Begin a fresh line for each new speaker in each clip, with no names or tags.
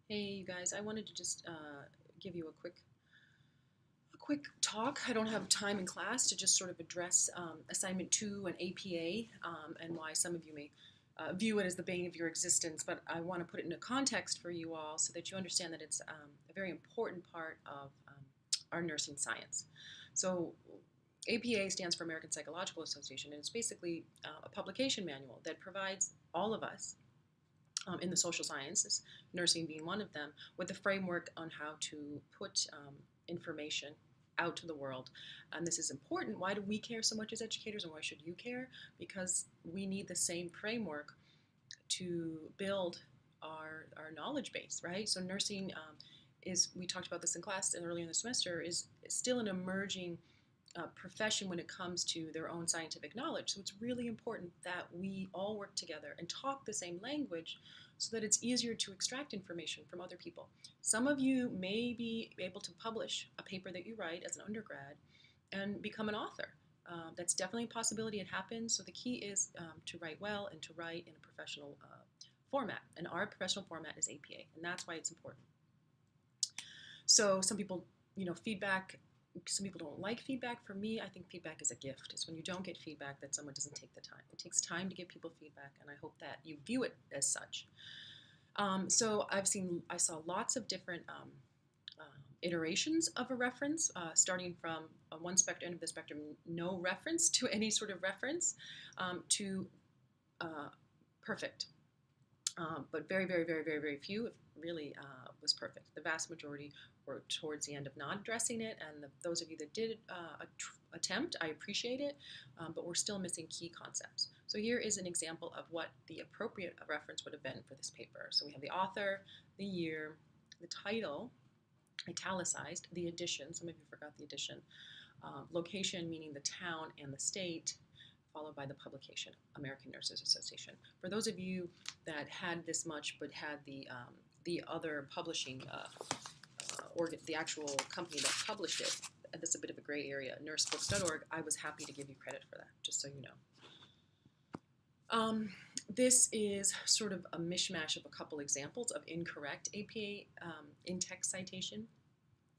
Hey, you guys, I wanted to just give you a quick talk. I don't have time in class to just sort of address assignment 2 and APA and why some of you may view it as the bane of your existence, but I want to put it into context for you all so that you understand that it's a very important part of our nursing science. So APA stands for American Psychological Association, and it's basically a publication manual that provides all of us in the social sciences, nursing being one of them, with a framework on how to put information out to the world. And this is important. Why do we care so much as educators, and why should you care? Because we need the same framework to build our knowledge base, right? So nursing we talked about this in class and earlier in the semester, is still an emerging profession when it comes to their own scientific knowledge. So it's really important that we all work together and talk the same language so that it's easier to extract information from other people. Some of you may be able to publish a paper that you write as an undergrad and become an author. That's definitely a possibility. It happens. So the key is to write well and to write in a professional format. And our professional format is APA, and that's why it's important. So some people, feedback, some people don't like feedback. For me, I think feedback is a gift. It's when you don't get feedback that someone doesn't take the time. It takes time to give people feedback, and I hope that you view it as such. So I saw lots of different iterations of a reference, starting from one end of the spectrum, no reference to any sort of reference, to perfect. But very, very, very, very, very few, if really, was perfect. The vast majority were towards the end of not addressing it, and those of you that did attempt, I appreciate it, but we're still missing key concepts. So here is an example of what the appropriate reference would have been for this paper. So we have the author, the year, the title, italicized, the edition, some of you forgot the edition, location, meaning the town and the state, followed by the publication, American Nurses Association. For those of you that had this much but had the other publishing the actual company that published it, that's a bit of a gray area, nursebooks.org, I was happy to give you credit for that, just so you know. This is sort of a mishmash of a couple examples of incorrect APA in-text citation.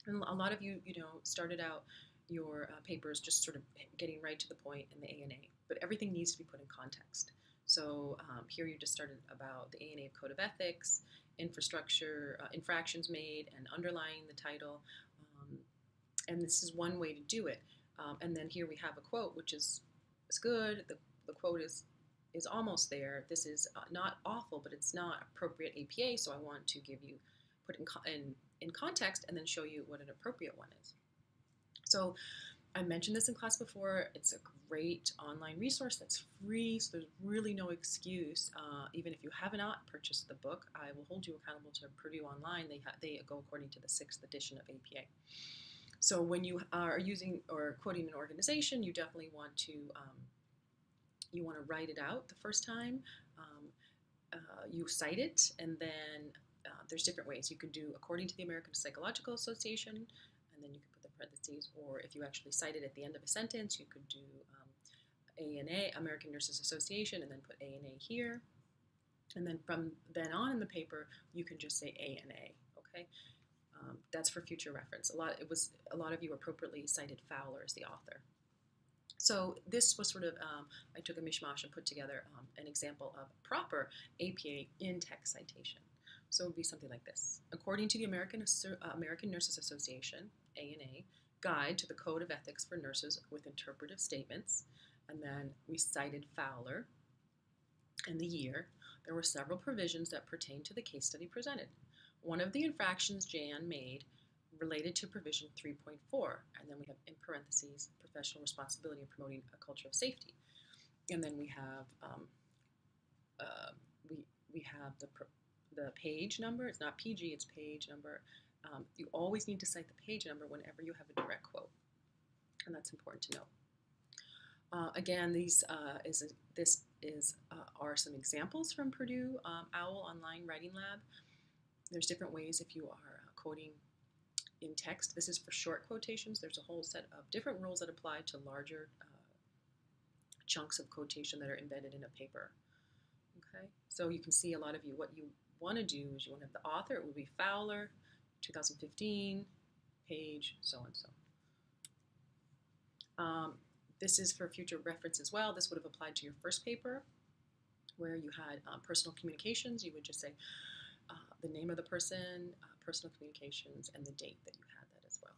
And a lot of you, started out your papers just sort of getting right to the point in the ANA, but everything needs to be put in context. So here you just started about the ANA Code of Ethics, infrastructure, infractions made, and underlying the title. And this is one way to do it. And then here we have a quote, which is good. The quote is almost there. This is not awful, but it's not appropriate APA, so I want to put in context and then show you what an appropriate one is. So I mentioned this in class before. It's a great online resource that's free, so there's really no excuse. Even if you have not purchased the book, I will hold you accountable to Purdue Online. They go according to the 6th edition of APA. So when you are using or quoting an organization, you definitely want to write it out the first time. You cite it, and then there's different ways. You could do according to the American Psychological Association, and then you could put the parentheses, or if you actually cite it at the end of a sentence, you could do ANA, American Nurses Association, and then put ANA here. And then from then on in the paper, you can just say ANA, okay? That's for future reference. A lot of you appropriately cited Fowler as the author. So this was sort of, I took a mishmash and put together an example of proper APA in-text citation. So it would be something like this. According to the American Nurses Association, ANA, Guide to the Code of Ethics for Nurses with Interpretive Statements, and then we cited Fowler and the year. There were several provisions that pertain to the case study presented. One of the infractions Jan made related to provision 3.4, and then we have in parentheses professional responsibility in promoting a culture of safety, and then we have we have the page number. It's not PG, it's page number. You always need to cite the page number whenever you have a direct quote, and that's important to know. Again, this are some examples from Purdue OWL Online Writing Lab. There's different ways if you are quoting in text. This is for short quotations. There's a whole set of different rules that apply to larger chunks of quotation that are embedded in a paper. Okay, so you can see a lot of you, what you want to do is you want to have the author. It would be Fowler, 2015, page, so and so. This is for future reference as well. This would have applied to your first paper where you had personal communications. You would just say the name of the person, personal communications, and the date that you had that as well.